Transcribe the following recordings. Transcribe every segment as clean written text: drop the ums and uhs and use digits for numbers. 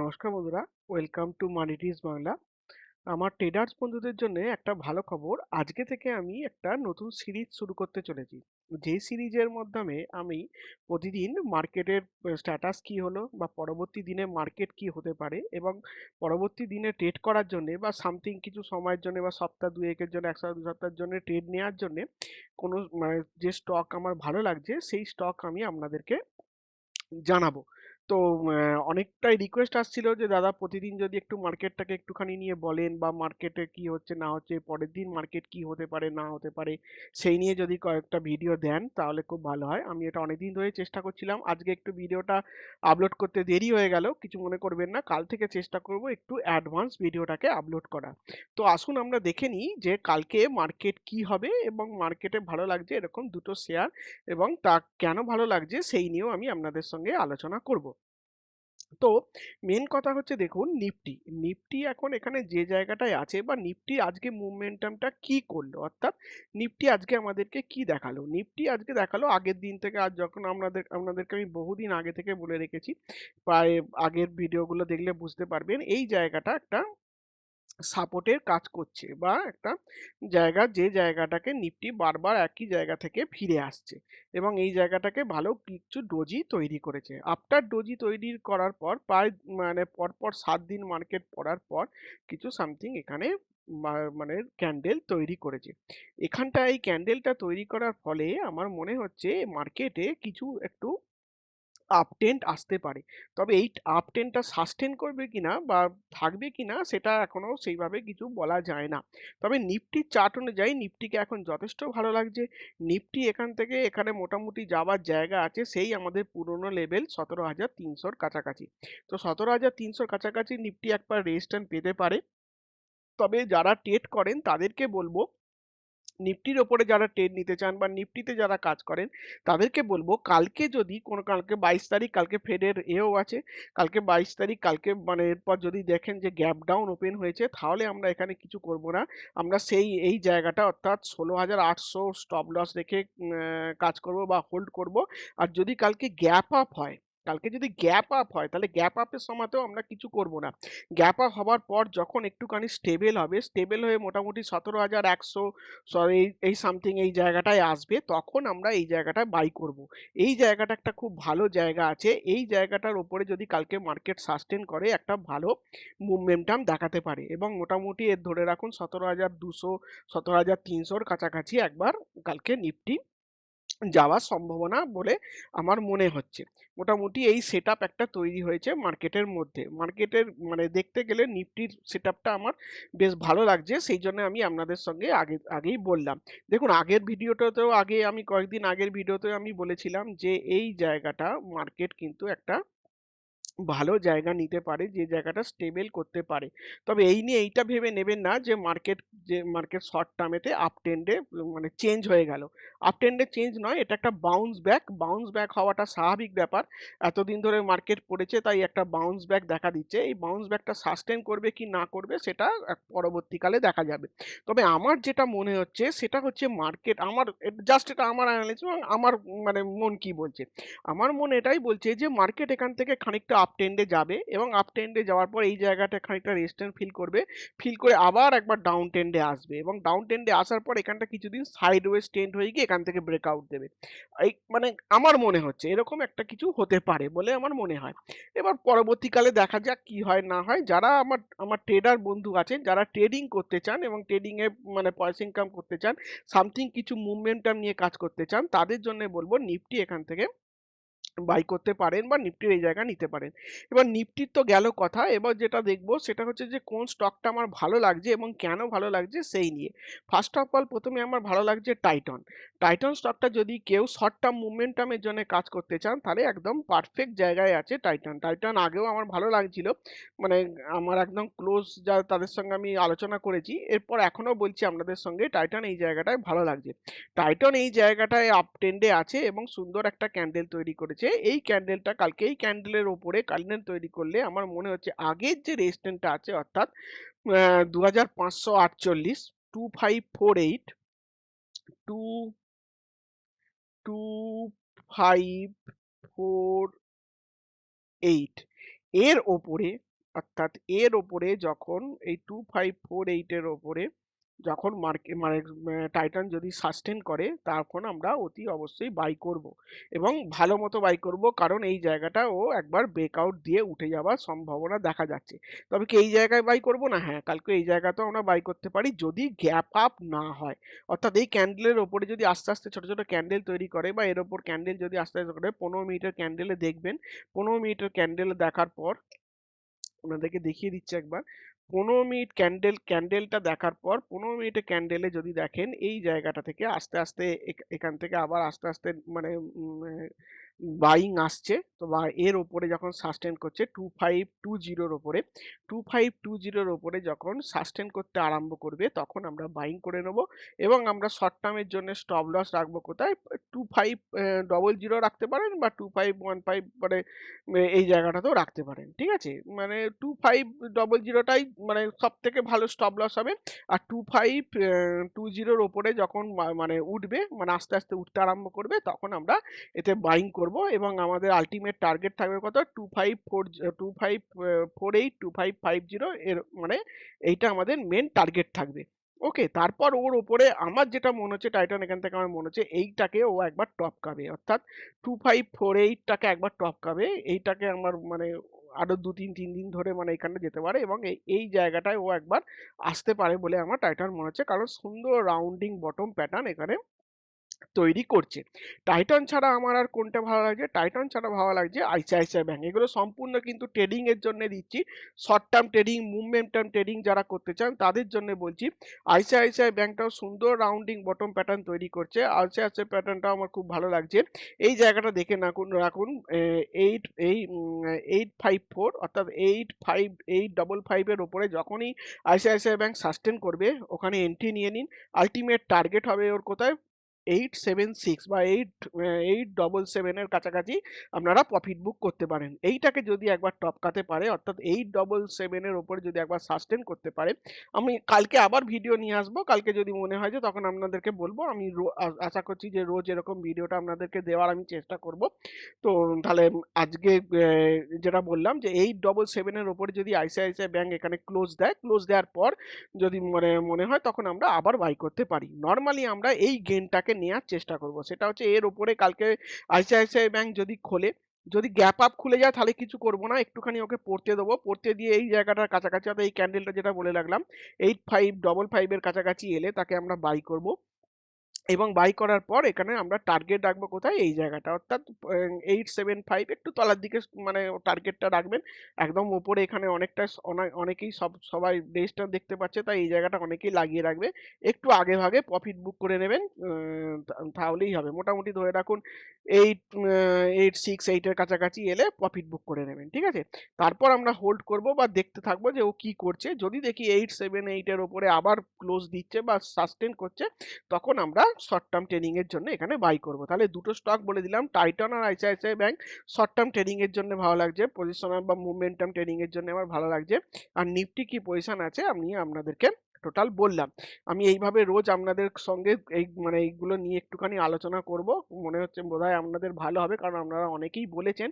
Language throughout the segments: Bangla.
নমস্কার বন্ধুরা, ওয়েলকাম টু মানিটিস বাংলা। আমার ট্রেডার্স বন্ধুদের জন্য একটা ভালো খবর। আজকে থেকে আমি একটা নতুন সিরিজ শুরু করতে চলেছি। যে সিরিজের মাধ্যমে আমি প্রতিদিন মার্কেটের স্ট্যাটাস কি হলো বা পরবর্তী দিনে মার্কেট কি হতে পারে এবং পরবর্তী দিনে ট্রেড করার জন্য বা সামথিং কিছু সময়ের জন্য বা সপ্তাহ দুয়েকের জন্য এক সপ্তাহ দু সপ্তাহের জন্য ট্রেড নেওয়ার জন্য কোনো মানে যে স্টক আমার ভালো লাগছে সেই স্টক আমি আপনাদেরকে জানাবো। তো অনেকটাই রিকোয়েস্ট আসছিল যে দাদা প্রতিদিন যদি একটু মার্কেটটাকে একটুখানি নিয়ে বলেন বা মার্কেটে কি হচ্ছে না হচ্ছে, পরের দিন মার্কেট কি হতে পারে না হতে পারে, সেই নিয়ে যদি কয়েকটা ভিডিও দেন তাহলে খুব ভালো হয়। আমি এটা অনেকদিন ধরেই চেষ্টা করছিলাম। আজকে একটু ভিডিওটা আপলোড করতে দেরি হয়ে গেল। কিছু মনে করবেন না। কাল থেকে চেষ্টা করব একটু অ্যাডভান্স ভিডিওটাকে আপলোড করা। তো আসুন আমরা দেখে নিই যে কালকে মার্কেট কি হবে এবং মার্কেটে ভালো লাগছে এরকম দুটো শেয়ার এবং তা কেন ভালো লাগছে সেই নিয়েও আমি আপনাদের সঙ্গে আলোচনা করব। তো মেন কথা হচ্ছে দেখুন নিফটি এখন এখানে যে জায়গাটায় আছে বা নিফটি আজকে মুভমেন্টামটা কি করলো, অর্থাৎ নিফটি আজকে আমাদেরকে কি দেখালো। নিফটি আজকে দেখালো আগের দিন থেকে, আজ যখন আপনাদেরকে আমি বহুদিন আগে থেকে বলে রেখেছি, প্রায় আগের ভিডিওগুলো দেখলে বুঝতে পারবেন এই জায়গাটা একটা সাপোর্টের কাজ করছে বা একটা জায়গা, যে জায়গাটাকে নিফটি বারবার একই জায়গা থেকে ফিরে আসছে এবং এই জায়গাটাকে ভালো কিছু ডোজি তৈরি করেছে। আফটার ডোজি তৈরি করার পর প্রায় মানে পরপর 7 দিন মার্কেট পড়ার পর কিছু সামথিং এখানে মানে ক্যান্ডেল তৈরি করেছে। এখানটা এই ক্যান্ডেলটা তৈরি করার ফলে আমার মনে হচ্ছে মার্কেটে কিছু একটু আপ ট্রেন্ড আসতে পারে। তবে এই আপ ট্রেন্ডটা সাস্টেন করবে কিনা বা থাকবে কিনা সেটা এখনো সেইভাবে কিছু বলা যায় না। তবে নিফটির চার্ট অনুযায়ী নিফটিকে এখন যথেষ্ট ভালো লাগছে। নিফটি এখান থেকে এখানে মোটামুটি যাওয়ার জায়গা আছে সেই আমাদের পুরনো লেভেল 17,300 র কাছাকাছি। তো 17,300 র কাছাকাছি নিফটি একবার রেজিস্ট্যান্স পেতে পারে। তবে যারা ট্রেড করেন তাদেরকে বলব, নিফটির ওপরে যারা ট্রেড নিতে চান বা নিফটিতে যারা কাজ করেন তাদেরকে বলবো, কালকে যদি কোনো, কালকে 22 তারিখ, কালকে ফেডের এও আছে, কালকে 22 তারিখ, কালকে মানে এরপর যদি দেখেন যে গ্যাপ ডাউন ওপেন হয়েছে তাহলে আমরা এখানে কিছু করব না। আমরা সেই এই জায়গাটা অর্থাৎ 16,800 স্টপ লস রেখে কাজ করব বা হোল্ড করব। আর যদি কালকে গ্যাপ আপ হয়, কালকে যদি গ্যাপ আপ হয় তাহলে গ্যাপ আপের সময়তেও আমরা কিছু করব না। গ্যাপ আপ হওয়ার পর যখন একটুখানি স্টেবল হবে, স্টেবল হয়ে মোটামুটি 17,100 সরি এই সামথিং এই জায়গাটায় আসবে, তখন আমরা এই জায়গাটায় বাই করব। এই জায়গাটা একটা খুব ভালো জায়গা আছে। এই জায়গাটার উপরে যদি কালকে মার্কেট সাস্টেন করে একটা ভালো মুভমেন্টাম দেখাতে পারে এবং মোটামুটি এর ধরে রাখুন 17,200 17,300 র কাছাকাছি একবার কালকে নিফটি যাওয়ার সম্ভাবনা বলে আমার মনে হচ্ছে। মোটামুটি এই সেটআপ একটা তৈরি হয়েছে মার্কেটের মধ্যে। মার্কেটের মানে দেখতে গেলে নিফটির সেটআপটা আমার বেশ ভালো লাগছে। সেইজন্য আমি আপনাদের সঙ্গে আগেই বললাম। দেখুন আগের ভিডিওটাতেও, আমি কয়েকদিন আগের ভিডিওতেও আমি বলেছিলাম যে এই জায়গাটা মার্কেট কিন্তু একটা ভালো জায়গা নিতে পারে, যে জায়গাটা স্টেবল করতে পারে। তবে এই নিয়ে এইটা ভেবে নেবেন না যে মার্কেট শর্ট টার্মেতে আপ ট্রেন্ডে মানে চেঞ্জ হয়ে গেল। আপ ট্রেন্ডে চেঞ্জ নয়, এটা একটা বাউন্স ব্যাক হওয়াটা স্বাভাবিক ব্যাপার। এতদিন ধরে মার্কেট পড়েছে তাই একটা বাউন্স ব্যাক দেখা দিচ্ছে। এই বাউন্স ব্যাকটা সাস্টেন করবে কি না করবে সেটা পরবর্তীকালে দেখা যাবে। তবে আমার যেটা মনে হচ্ছে সেটা হচ্ছে মার্কেট, আমার জাস্ট এটা আমার অ্যানালিসিস এবং আমার মানে মন কি বলছে। আমার মনে এটাই বলছে যে মার্কেট এখান থেকে খানিকটা আপ ট্রেন্ডে যাবে এবং আপ ট্রেন্ডে যাওয়ার পর এই জায়গাটা খানিকটা রেজিস্ট্যান্স ফিল করবে, ফিল করে আবার একবার ডাউন ট্রেন্ডে আসবে এবং ডাউন ট্রেন্ডে আসার পর এখানটা কিছুদিন সাইডওয়েজ ট্রেন্ড হয়ে গিয়ে এখান থেকে ব্রেকআউট দেবে। এই মানে আমার মনে হচ্ছে এরকম একটা কিছু হতে পারে বলে আমার মনে হয়। এবার পরবর্তীকালে দেখা যাক কি হয় না হয়। যারা আমার আমার ট্রেডার বন্ধু আছেন, যারা ট্রেডিং করতে চান এবং ট্রেডিং এ মানে পয়সা ইনকাম করতে চান, সামথিং কিছু মুভমেন্টাম নিয়ে কাজ করতে চান, তাদের জন্য বলবো নিফটি এখান থেকে বাই করতে পারেন বা নিফটির এই জায়গা নিতে পারেন। এবার নিফটির তো গেল কথা, এবার যেটা দেখবো সেটা হচ্ছে যে কোন স্টকটা আমার ভালো লাগছে এবং কেন ভালো লাগছে সেই নিয়ে। ফার্স্ট অফ অল প্রথমে আমার ভালো লাগছে টাইটন। টাইটন স্টকটা যদি কেউ শর্ট টার্ম মুভমেন্টামের জন্য কাজ করতে চান তাহলে একদম পারফেক্ট জায়গায় আছে টাইটন। টাইটন আগেও আমার ভালো লাগছিল, মানে আমার একদম ক্লোজ যা তাদের সঙ্গে আমি আলোচনা করেছি, এরপর এখনো বলছি আপনাদের সঙ্গে টাইটন এই জায়গাটায় ভালো লাগছে। টাইটন এই জায়গাটায় আপ ট্রেন্ডে আছে এবং সুন্দর একটা ক্যান্ডেল তৈরি করেছে। এই ক্যান্ডেলটা কালকে এই ক্যান্ডেলের ওপরে ক্যান্ডেল তৈরি করলে আমার মনে হচ্ছে আগের যে রেজিস্ট্যান্সটা আছে অর্থাৎ 2,548, 2548, two two five four eight, এর ওপরে অর্থাৎ এর ওপরে যখন এই 2548 এর ওপরে যখন মানে টাইটান যদি সাস্টেন করে তখন আমরা অতি অবশ্যই বাই করব এবং ভালো মতো বাই করব, কারণ এই জায়গাটা ও একবার ব্রেকআউট দিয়ে উঠে যাওয়ার সম্ভাবনা দেখা যাচ্ছে। তবে কি এই জায়গায় বাই করব না? হ্যাঁ, কালকে এই জায়গাতেও আমরা বাই করতে পারি যদি গ্যাপ আপ না হয়। অর্থাৎ এই ক্যান্ডেলের ওপরে যদি আস্তে আস্তে ছোট ছোট ক্যান্ডেল তৈরি করে বা এর ওপর ক্যান্ডেল যদি আস্তে আস্তে করে 15 মিনিটের ক্যান্ডেলে দেখবেন, 15 মিনিটের ক্যান্ডেল দেখার পর আপনাদেরকে দেখিয়ে দিচ্ছি একবার। 15 মিনিট ক্যান্ডেলটা দেখার পর 15 মিনিটে ক্যান্ডেলে যদি দেখেন এই জায়গাটা থেকে আস্তে আস্তে এখান থেকে আবার আস্তে আস্তে মানে বাইং আসছে, তো বা এর ওপরে যখন সাস্টেন করছে 2520 ওপরে, 2520 ওপরে যখন সাস্টেন করতে আরম্ভ করবে তখন আমরা বাইং করে নেব এবং আমরা শর্ট টার্মের জন্য স্টপ লস রাখবো কোথায়? 2500 রাখতে পারেন বা 2515 মানে এই জায়গাটাতেও রাখতে পারেন। ঠিক আছে? মানে 2500 টাই মানে সবথেকে ভালো স্টপ লস হবে। আর 2520 এর উপরে যখন মানে উঠবে, মানে আস্তে আস্তে উঠতে আরম্ভ করবে তখন আমরা এতে বাইং করব এবং আমাদের আল্টিমেট টার্গেট থাকবে কত? 2548 এর মানে এইটা আমাদের মেন টার্গেট থাকবে। ওকে, তারপর ওর উপরে আমার যেটা মনে হচ্ছে টাইটান এখান থেকে আমার মনে হচ্ছে এইটাকে ও একবার টপকাবে, অর্থাৎ 2548 টাকে একবার টপকাবে। এইটাকে আমার মানে আরো ২-৩ দিন ধরে মানে এখানে যেতে পারে এবং এই জায়গাটায় ও একবার আসতে পারে বলে আমার টাইটান মনে হচ্ছে, কারণ সুন্দর রাউন্ডিং বটম প্যাটার্ন এখানে তৈরি করছে। টাইটান ছাড়া আমার আর কোনটা ভালো লাগছে? টাইটান ছাড়া ভালো লাগছে আইসিআইসিআই ব্যাংক। এগুলো সম্পূর্ণ কিন্তু ট্রেডিং এর জন্য দিচ্ছি। Short term trading, momentum trading যারা করতে চান তাদের জন্য বলছি। আইসিআইসিআই ব্যাংকটাও সুন্দর রাউন্ডিং বটম প্যাটার্ন তৈরি করছে। আইসিআইসিআই প্যাটার্নটাও আমার খুব ভালো লাগছে। এই জায়গাটা দেখে রাখুন 854 অর্থাৎ 8555 এর উপরে যখনই আইসিআইসিআই ব্যাংক সাস্টেন করবে ওখানে এন্ট্রি নিয়ে নিন। আল্টিমেট টার্গেট হবে ওর কোথায়? 876 বা 877 এর কাছাকাছি আপনারা প্রফিট বুক করতে পারেন। এইটাকে যদি একবার টপকাতে পারে অর্থাৎ 877 এর উপরে যদি একবার সাস্টেন করতে পারে, আমি কালকে আবার ভিডিও নিয়ে আসবো। কালকে যদি মনে হয় যে তখন আপনাদেরকে বলবো। আমি আশা করছি যে রোজ এরকম ভিডিওটা আপনাদেরকে দেওয়ার আমি চেষ্টা করব। তো তাহলে আজকে যেটা বললাম যে 877 এর উপরে যদি আইসিআইসিআই ব্যাংক এখানে ক্লোজ দেয়, ক্লোজ দেওয়ার পর যদি মানে মনে হয় তখন আমরা আবার বাই করতে পারি। নরমালি আমরা এই গেইনটাকে নেওয়ার চেষ্টা করব। সেটা হচ্ছে এর উপরে কালকে আইসিআইসিআই ব্যাংক যদি খোলে, যদি গ্যাপ আপ খুলে যায় তাহলে কিছু করব না। একটুখানি ওকে পড়তে দেবো। পড়তে দিয়ে এই জায়গাটার কাছাকাছি অর্থাৎ এই ক্যান্ডেলটা যেটা বলে রাখলাম 8555 এর কাছাকাছি এলে তাকে আমরা বাই করব। এবং বাই করার পর এখানে আমরা টার্গেট রাখবো কোথায়? এই জায়গাটা অর্থাৎ 875 একটু তলার দিকে মানে টার্গেটটা রাখবেন। একদম উপরে এখানে অনেকটা অনেকেই সবাই রেঞ্জটা দেখতে পাচ্ছে, তাই এই জায়গাটা অনেকেই লাগিয়ে রাখবে। একটু আগে ভাগে প্রফিট বুক করে নেবেন, তাহলেই হবে। মোটামুটি ধরে রাখুন 868 এর কাছাকাছি এলে প্রফিট বুক করে নেবেন। ঠিক আছে? তারপর আমরা হোল্ড করব বা দেখতে থাকবো যে ও কি করছে। যদি দেখি 878 এর উপরে আবার ক্লোজ দিচ্ছে বা সাস্টেন করছে তখন আমরা শর্ট টার্ম ট্রেডিং এর জন্য এখানে বাই করব। তাহলে দুটো স্টক বলে দিলাম, টাইটান আর ICICI bank. Short term trading এর জন্য ভালো লাগছে, পজিশনাল বা মুভমেন্টাম ট্রেডিং এর জন্য আমার ভালো লাগছে। আর নিফটি কি পজিশন আছে আমি আপনাদেরকে টোটাল বললাম। আমি এইভাবে রোজ আপনাদের সঙ্গে এই মানে এইগুলো নিয়ে একটুখানি আলোচনা করব। মনে হচ্ছে বোধহয় আপনাদের ভালো হবে, কারণ আপনারা অনেকেই বলেছেন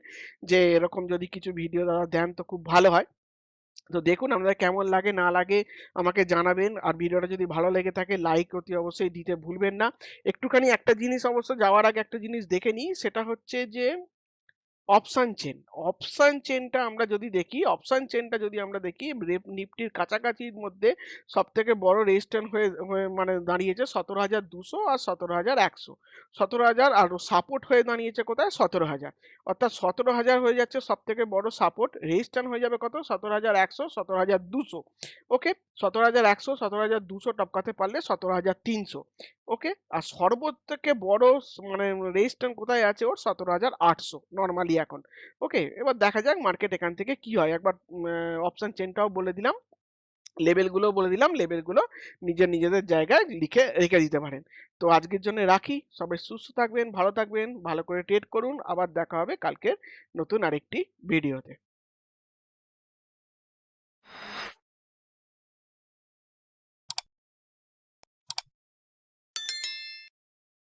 যে এরকম যদি কিছু ভিডিও দাদা দেন তো খুব ভালো হয়। তো দেখুন আপনাদের কেমন লাগে না লাগে আমাকে জানাবেন। আর ভিডিওটা যদি ভালো লেগে থাকে লাইক অতি অবশ্যই দিতে ভুলবেন না। একটুখানি একটা জিনিস অবশ্য যাওয়ার আগে একটা জিনিস দেখে নিই, সেটা হচ্ছে যে অপশন চেন। অপশন চেনটা আমরা যদি দেখি, অপশন চেনটা যদি আমরা দেখি নিফটির কাছাকাছির মধ্যে সবথেকে বড় রেজিস্ট্যান্স হয়ে হয়ে মানে দাঁড়িয়েছে 17,200 আর 17,100। 17,000 আর সাপোর্ট হয়ে দাঁড়িয়েছে কোথায়? 17,000। অর্থাৎ 17,000 হয়ে যাচ্ছে সবথেকে বড় সাপোর্ট। রেজিস্ট্যান্স হয়ে যাবে কত? 17,100, 17,200। ওকে? 17,100, 17,200 টপকাতে পারলে 17,300। ওকে? আর সর্বথেকে বড় মানে রেজিস্ট্যান্স কোথায় আছে ওর? 17,800 নরমালি এখন। ওকে? এবার দেখা যাক মার্কেট এখান থেকে কি হয়। একবার অপশন চেনটাও বলে দিলাম, লেভেলগুলোও বলে দিলাম। লেভেলগুলো নিজেদের জায়গায় লিখে রেখে দিতে পারেন। তো আজকের জন্য রাখি। সবাই সুস্থ থাকবেন, ভালো থাকবেন, ভালো করে ট্রেড করুন। আবার দেখা হবে কালকের নতুন আরেকটি ভিডিওতে।